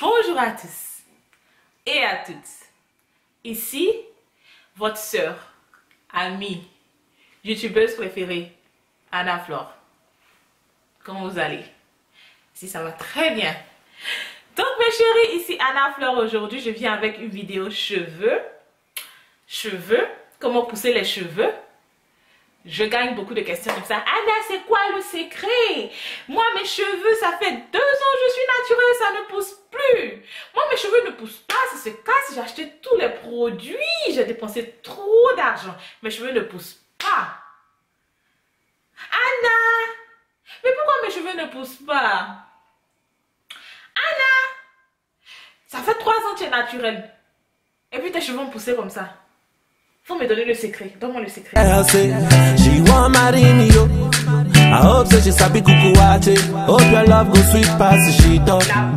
Bonjour à tous et à toutes. Ici, votre sœur, amie, youtubeuse préférée, Anna Flore. Comment vous allez? Si ça va très bien. Donc mes chéris, ici Anna Flore. Aujourd'hui, je viens avec une vidéo cheveux. Comment pousser les cheveux. Je gagne beaucoup de questions comme ça. Anna, c'est quoi le secret? Moi, mes cheveux, ça fait 2 ans, je suis naturelle, ça ne pousse plus. Moi, mes cheveux ne poussent pas, ça se casse. J'ai acheté tous les produits, j'ai dépensé trop d'argent. Mes cheveux ne poussent pas. Anna, mais pourquoi mes cheveux ne poussent pas? Anna, ça fait 3 ans que tu es naturelle. Et puis tes cheveux ont poussé comme ça. Faut me donner le secret. Donne-moi le secret. La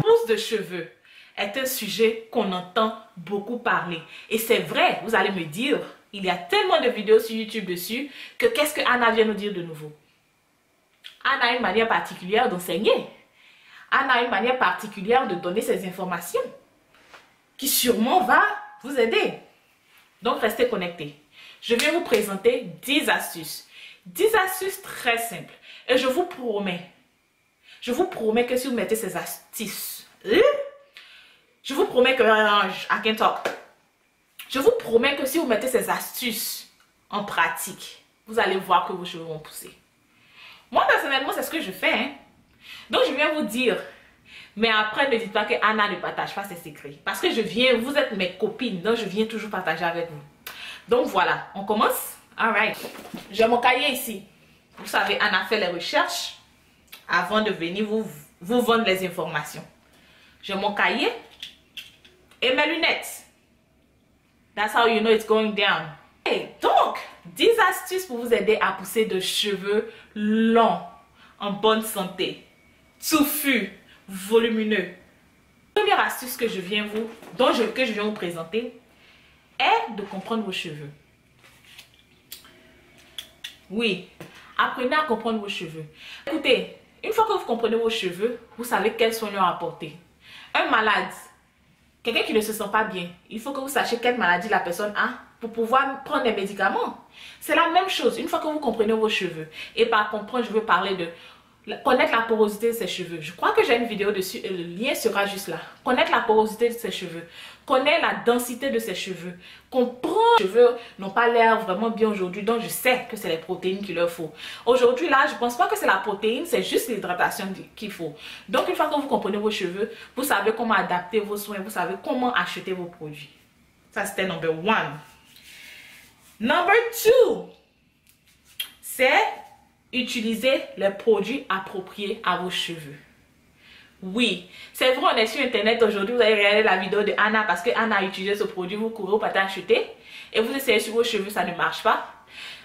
pousse de cheveux est un sujet qu'on entend beaucoup parler. Et c'est vrai, vous allez me dire, il y a tellement de vidéos sur YouTube dessus que qu'est-ce que Anna vient nous dire de nouveau? Anna a une manière particulière d'enseigner. Anna a une manière particulière de donner ses informations qui sûrement va vous aider. Donc, restez connectés. Je viens vous présenter 10 astuces. 10 astuces très simples. Et je vous promets que si vous mettez ces astuces, je vous promets que, I can talk. Je vous promets que si vous mettez ces astuces en pratique, vous allez voir que vos cheveux vont pousser. Moi, personnellement, c'est ce que je fais. Hein. Donc, je viens vous dire. Mais après, ne dites pas que Anna ne partage pas ses secrets. Parce que vous êtes mes copines, donc je viens toujours partager avec vous. Donc voilà, on commence. Alright. J'ai mon cahier ici. Vous savez, Anna fait les recherches avant de venir vous vendre les informations. J'ai mon cahier et mes lunettes. That's how you know it's going down. Et donc, 10 astuces pour vous aider à pousser de cheveux longs, en bonne santé, touffus, volumineux. La première astuce que je viens vous présenter est de comprendre vos cheveux. Oui, apprenez à comprendre vos cheveux. Écoutez, une fois que vous comprenez vos cheveux, vous savez quels soins leur apporter. Un malade, quelqu'un qui ne se sent pas bien, il faut que vous sachiez quelle maladie la personne a pour pouvoir prendre des médicaments. C'est la même chose, une fois que vous comprenez vos cheveux. Et par comprendre, je veux parler de connaître la porosité de ses cheveux. Je crois que j'ai une vidéo dessus et le lien sera juste là. Connaître la porosité de ses cheveux. Connaître la densité de ses cheveux. Comprendre que les cheveux n'ont pas l'air vraiment bien aujourd'hui. Donc je sais que c'est les protéines qu'il leur faut. Aujourd'hui là, je ne pense pas que c'est la protéine. C'est juste l'hydratation qu'il faut. Donc une fois que vous comprenez vos cheveux, vous savez comment adapter vos soins. Vous savez comment acheter vos produits. Ça c'était number 1. Number 2. C'est utilisez les produits appropriés à vos cheveux. Oui, c'est vrai, on est sur internet aujourd'hui, vous allez regarder la vidéo de Anna parce que Anna a utilisé ce produit, vous courez au patin acheter et vous essayez sur vos cheveux, ça ne marche pas.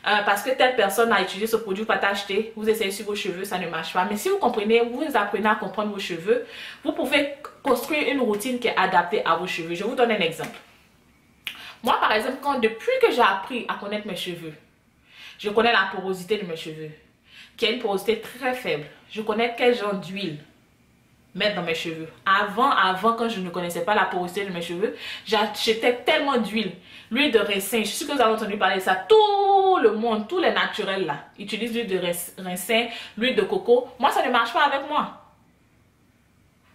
Parce que telle personne a utilisé ce produit, vous patin acheter, vous essayez sur vos cheveux, ça ne marche pas. Mais si vous comprenez, vous apprenez à comprendre vos cheveux, vous pouvez construire une routine qui est adaptée à vos cheveux. Je vous donne un exemple. Moi, par exemple, depuis que j'ai appris à connaître mes cheveux, je connais la porosité de mes cheveux, qui a une porosité très faible. Je connais quel genre d'huile mettre dans mes cheveux. Avant, quand je ne connaissais pas la porosité de mes cheveux, j'achetais tellement d'huile. L'huile de ricin, je suis sûre que vous avez entendu parler de ça. Tout le monde, tous les naturels là, utilisent l'huile de ricin, l'huile de coco. Moi, ça ne marche pas avec moi.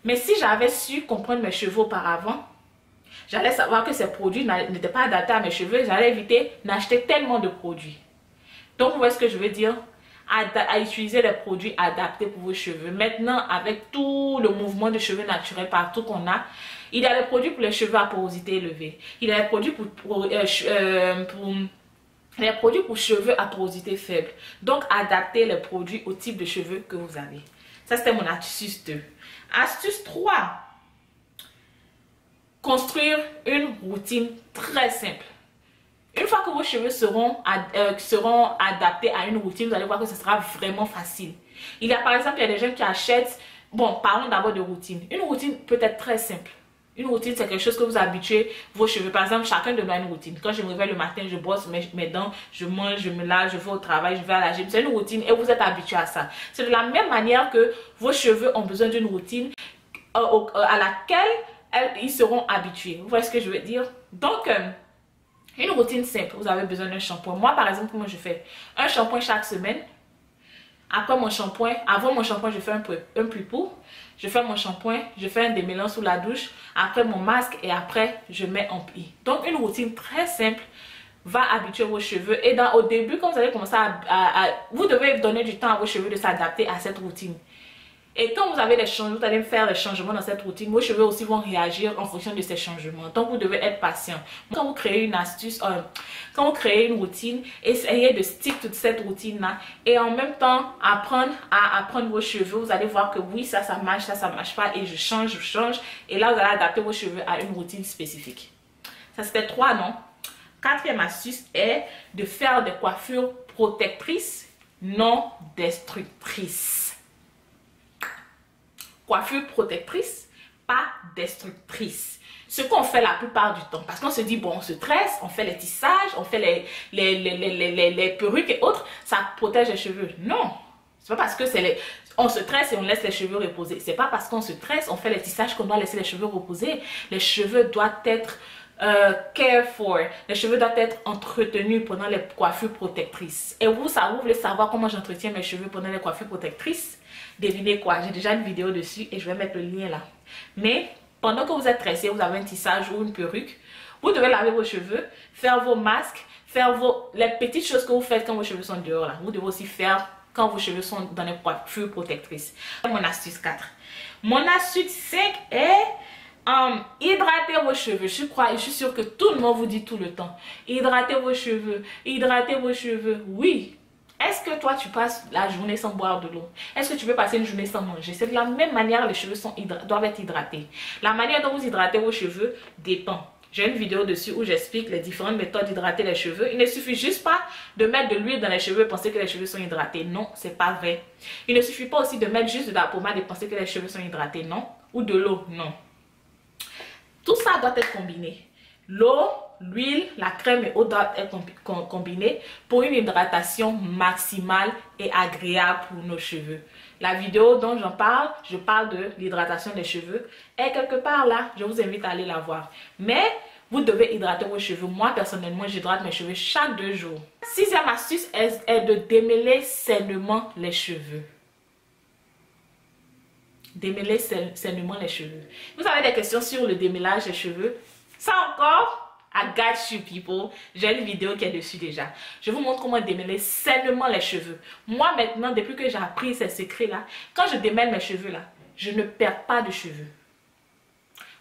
Mais si j'avais su comprendre mes cheveux auparavant, j'allais savoir que ces produits n'étaient pas adaptés à mes cheveux. J'allais éviter d'acheter tellement de produits. Donc, vous voyez ce que je veux dire? À utiliser les produits adaptés pour vos cheveux. Maintenant, avec tout le mouvement de cheveux naturels partout qu'on a, il y a les produits pour les cheveux à porosité élevée. Il y a les produits pour cheveux à porosité faible. Donc, adaptez les produits au type de cheveux que vous avez. Ça, c'était mon astuce 2. Astuce 3. Construire une routine très simple. Une fois que vos cheveux seront adaptés à une routine, vous allez voir que ce sera vraiment facile. Il y a par exemple, il y a des gens qui achètent, bon, parlons d'abord de routine. Une routine peut être très simple. Une routine, c'est quelque chose que vous habituez vos cheveux. Par exemple, chacun de nous a une routine. Quand je me réveille le matin, je brosse mes dents, je mange, je me lave, je vais au travail, je vais à la gym. C'est une routine et vous êtes habitué à ça. C'est de la même manière que vos cheveux ont besoin d'une routine à laquelle ils seront habitués. Vous voyez ce que je veux dire? Donc, une routine simple, vous avez besoin d'un shampoing. Moi, par exemple, comment je fais? Un shampoing chaque semaine. Après mon shampoing, avant mon shampoing, je fais un pupou. Je fais mon shampoing, je fais un démêlant sous la douche. Après mon masque et après, je mets en pli. Donc, une routine très simple va habituer vos cheveux. Et au début, quand vous allez commencer vous devez donner du temps à vos cheveux de s'adapter à cette routine. Et quand vous avez les changements, vous allez faire les changements dans cette routine, vos cheveux aussi vont réagir en fonction de ces changements. Donc, vous devez être patient. Quand vous créez une astuce, quand vous créez une routine, essayez de stick toute cette routine-là. Et en même temps, apprendre à apprendre vos cheveux. Vous allez voir que oui, ça marche, ça marche pas. Et je change. Et là, vous allez adapter vos cheveux à une routine spécifique. Ça, c'était 3, non? 4e astuce est de faire des coiffures protectrices, non destructrices. Coiffure protectrice, pas destructrice. Ce qu'on fait la plupart du temps, parce qu'on se dit, bon, on se tresse, on fait les tissages, on fait les perruques et autres, ça protège les cheveux. Non, c'est pas parce que on se tresse et on laisse les cheveux reposer. C'est pas parce qu'on se tresse, on fait les tissages qu'on doit laisser les cheveux reposer. Les cheveux doivent être care for. Les cheveux doivent être entretenus pendant les coiffures protectrices. Et vous voulez savoir comment j'entretiens mes cheveux pendant les coiffures protectrices? Devinez quoi? J'ai déjà une vidéo dessus et je vais mettre le lien là. Mais pendant que vous êtes tressé, vous avez un tissage ou une perruque, vous devez laver vos cheveux, faire vos masques, faire les petites choses que vous faites quand vos cheveux sont dehors là. Vous devez aussi faire quand vos cheveux sont dans les coiffures protectrices. Mon astuce 4. Mon astuce 5 est hydrater vos cheveux. Je suis sûre que tout le monde vous dit tout le temps. Hydratez vos cheveux. Hydratez vos cheveux. Oui. Est-ce que toi tu passes la journée sans boire de l'eau? Est-ce que tu peux passer une journée sans manger? C'est de la même manière les cheveux doivent être hydratés. La manière dont vous hydratez vos cheveux dépend. J'ai une vidéo dessus où j'explique les différentes méthodes d'hydrater les cheveux. Il ne suffit juste pas de mettre de l'huile dans les cheveux et penser que les cheveux sont hydratés. Non, c'est pas vrai. Il ne suffit pas aussi de mettre juste de la pommade et penser que les cheveux sont hydratés. Non. Ou de l'eau. Non. Tout ça doit être combiné. L'eau, l'huile, la crème et eau doivent être combinées pour une hydratation maximale et agréable pour nos cheveux. La vidéo dont je parle de l'hydratation des cheveux, est quelque part là. Je vous invite à aller la voir. Mais vous devez hydrater vos cheveux. Moi, personnellement, j'hydrate mes cheveux chaque 2 jours. 6e astuce est de démêler sainement les cheveux. Démêler sainement les cheveux. Vous avez des questions sur le démêlage des cheveux? Ça encore, I got you people. J'ai une vidéo qui est dessus déjà. Je vous montre comment démêler sainement les cheveux. Moi maintenant, depuis que j'ai appris ces secrets là, quand je démêle mes cheveux là, je ne perds pas de cheveux.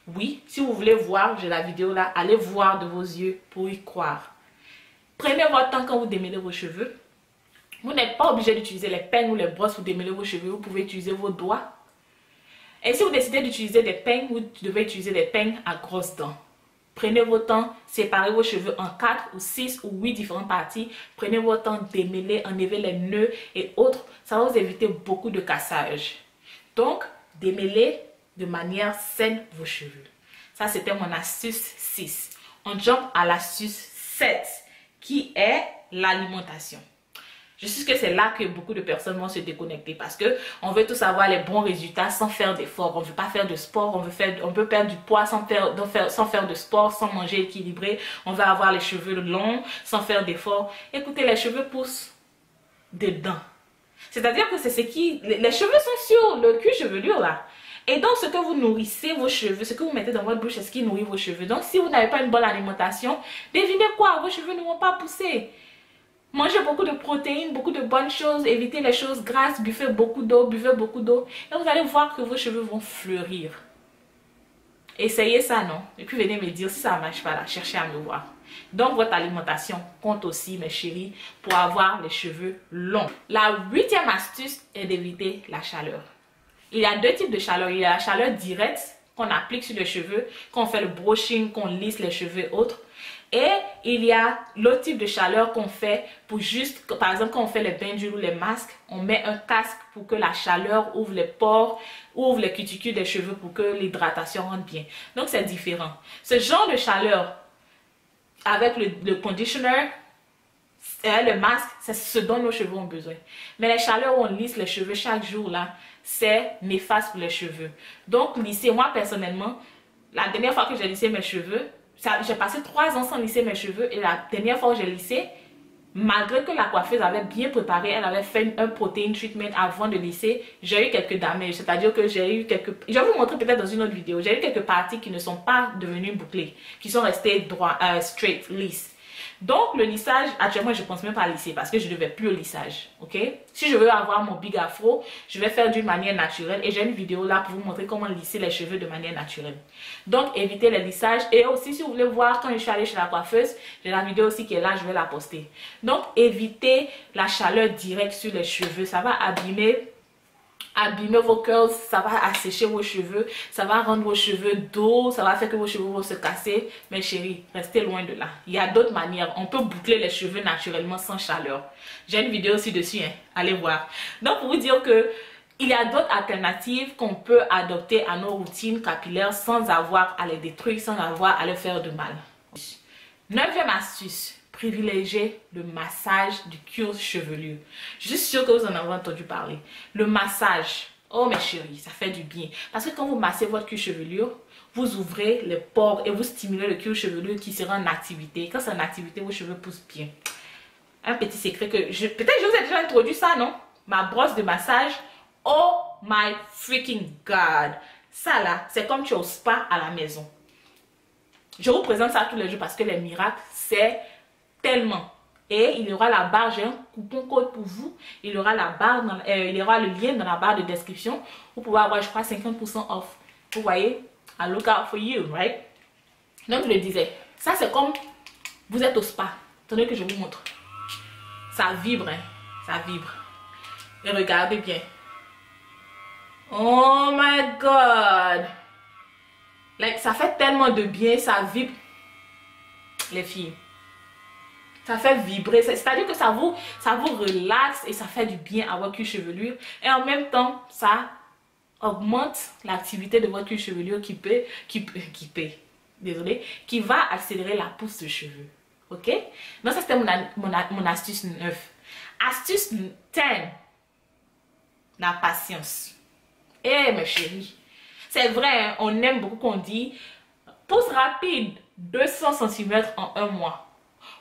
Oui, si vous voulez voir, j'ai la vidéo là, allez voir de vos yeux pour y croire. Prenez votre temps quand vous démêlez vos cheveux. Vous n'êtes pas obligé d'utiliser les peignes ou les brosses pour démêler vos cheveux. Vous pouvez utiliser vos doigts. Et si vous décidez d'utiliser des peignes, vous devez utiliser des peignes à grosses dents. Prenez votre temps, séparez vos cheveux en 4 ou 6 ou 8 différentes parties. Prenez votre temps, démêler, enlever les nœuds et autres. Ça va vous éviter beaucoup de cassage. Donc, démêlez de manière saine vos cheveux. Ça, c'était mon astuce 6. On jump à l'astuce 7 qui est l'alimentation. Je suis sûre que c'est là que beaucoup de personnes vont se déconnecter parce que on veut tous avoir les bons résultats sans faire d'efforts. On ne veut pas faire de sport, on veut perdre du poids sans faire de sport, sans manger équilibré. On veut avoir les cheveux longs sans faire d'efforts. Écoutez, les cheveux poussent dedans. C'est-à-dire que c'est ce qui... Les cheveux sont sur le cuir chevelu là. Et donc, ce que vous nourrissez vos cheveux, ce que vous mettez dans votre bouche, c'est ce qui nourrit vos cheveux. Donc, si vous n'avez pas une bonne alimentation, devinez quoi? Vos cheveux ne vont pas pousser. Mangez beaucoup de protéines, beaucoup de bonnes choses, évitez les choses grasses, buvez beaucoup d'eau, et vous allez voir que vos cheveux vont fleurir. Essayez ça, non? Et puis venez me dire si ça ne marche pas là, cherchez à me voir. Donc votre alimentation compte aussi, mes chéris, pour avoir les cheveux longs. La 8e astuce est d'éviter la chaleur. Il y a 2 types de chaleur. Il y a la chaleur directe qu'on applique sur les cheveux, quand on fait le brushing, qu'on lisse les cheveux et autres. Et il y a l'autre type de chaleur qu'on fait pour juste, par exemple quand on fait les bains d'huile ou les masques, on met un casque pour que la chaleur ouvre les pores, ouvre les cuticules des cheveux pour que l'hydratation rentre bien. Donc c'est différent. Ce genre de chaleur avec le conditioner, le masque, c'est ce dont nos cheveux ont besoin. Mais les chaleurs où on lisse les cheveux chaque jour là, c'est néfaste pour les cheveux. Donc lisser, moi personnellement, la dernière fois que j'ai lissé mes cheveux, j'ai passé 3 ans sans lisser mes cheveux. Et la dernière fois que j'ai lissé, malgré que la coiffeuse avait bien préparé, elle avait fait un protein treatment avant de lisser, j'ai eu quelques damages. C'est-à-dire que j'ai eu quelques... Je vais vous montrer peut-être dans une autre vidéo. J'ai eu quelques parties qui ne sont pas devenues bouclées, qui sont restées droit, straight, lisses. Donc le lissage, actuellement je ne pense même pas à lisser parce que je ne vais plus au lissage, ok? Si je veux avoir mon big afro, je vais faire d'une manière naturelle et j'ai une vidéo là pour vous montrer comment lisser les cheveux de manière naturelle. Donc évitez les lissages et aussi si vous voulez voir quand je suis allée chez la coiffeuse, j'ai la vidéo aussi qui est là, je vais la poster. Donc évitez la chaleur directe sur les cheveux, ça va abîmer vos curls, ça va assécher vos cheveux, ça va rendre vos cheveux doux, ça va faire que vos cheveux vont se casser. Mais chérie, restez loin de là. Il y a d'autres manières. On peut boucler les cheveux naturellement sans chaleur. J'ai une vidéo aussi dessus, hein. Allez voir. Donc pour vous dire que il y a d'autres alternatives qu'on peut adopter à nos routines capillaires sans avoir à les détruire, sans avoir à les faire de mal. 9e astuce. Privilégier le massage du cuir chevelu. Je suis sûre que vous en avez entendu parler. Le massage, oh mes chéris, ça fait du bien. Parce que quand vous massez votre cuir chevelu, vous ouvrez les pores et vous stimulez le cuir chevelu qui sera en activité. Quand c'est en activité, vos cheveux poussent bien. Un petit secret que peut-être je vous ai déjà introduit ça, non? Ma brosse de massage, oh my freaking god. Ça là, c'est comme tu es au spa à la maison. Je vous présente ça tous les jours parce que les miracles, c'est tellement. Et il y aura la barre, j'ai un coupon code pour vous. Il y aura la barre, il y aura le lien dans la barre de description. Vous pouvez avoir, je crois, 50% off. Vous voyez, I look out for you, right? Donc, je le disais, ça c'est comme vous êtes au spa. Attendez que je vous montre. Ça vibre, hein? Ça vibre. Et regardez bien. Oh my God! Like, ça fait tellement de bien, ça vibre. Les filles. Ça fait vibrer, c'est-à-dire que ça vous relaxe et ça fait du bien à votre cuir chevelu. Et en même temps, ça augmente l'activité de votre cuir chevelu qui va accélérer la pousse de cheveux. Ok? Donc ça c'était mon astuce 9. Astuce 10. La patience. Eh mes chéris, c'est vrai, hein, on aime beaucoup qu'on dit pousse rapide 200 cm en 1 mois.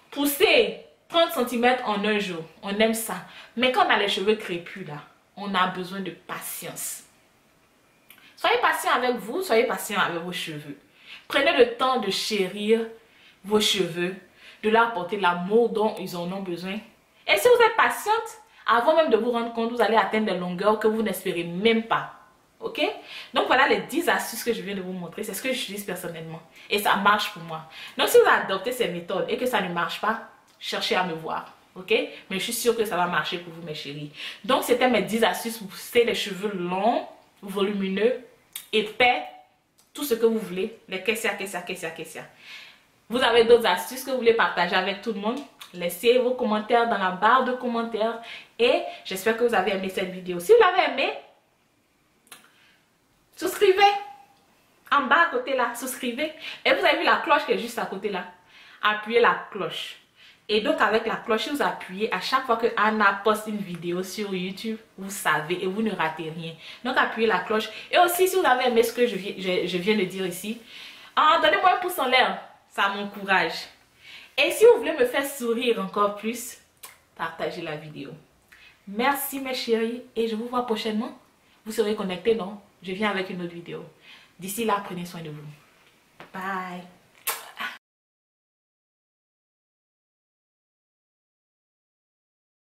Pousser 30 cm en 1 jour, on aime ça. Mais quand on a les cheveux crépus là, on a besoin de patience. Soyez patient avec vous, soyez patient avec vos cheveux. Prenez le temps de chérir vos cheveux, de leur apporter l'amour dont ils en ont besoin. Et si vous êtes patiente, avant même de vous rendre compte, vous allez atteindre des longueurs que vous n'espérez même pas. Ok? Donc voilà les 10 astuces que je viens de vous montrer. C'est ce que j'utilise personnellement. Et ça marche pour moi. Donc si vous adoptez ces méthodes et que ça ne marche pas, cherchez à me voir. Ok? Mais je suis sûre que ça va marcher pour vous mes chéris. Donc c'était mes 10 astuces pour pousser les cheveux longs, volumineux, épais, tout ce que vous voulez. Les kessia. Vous avez d'autres astuces que vous voulez partager avec tout le monde? Laissez vos commentaires dans la barre de commentaires. Et j'espère que vous avez aimé cette vidéo. Si vous l'avez aimé, souscrivez en bas à côté là, souscrivez. Et vous avez vu la cloche qui est juste à côté là. Appuyez la cloche. Et donc avec la cloche, si vous appuyez, à chaque fois que Anna poste une vidéo sur YouTube, vous savez et vous ne ratez rien. Donc appuyez la cloche. Et aussi si vous avez aimé ce que je viens de dire ici, donnez-moi un pouce en l'air, ça m'encourage. Et si vous voulez me faire sourire encore plus, partagez la vidéo. Merci mes chéris et je vous vois prochainement. Vous serez connectés, non? Je viens avec une autre vidéo. D'ici là, prenez soin de vous. Bye.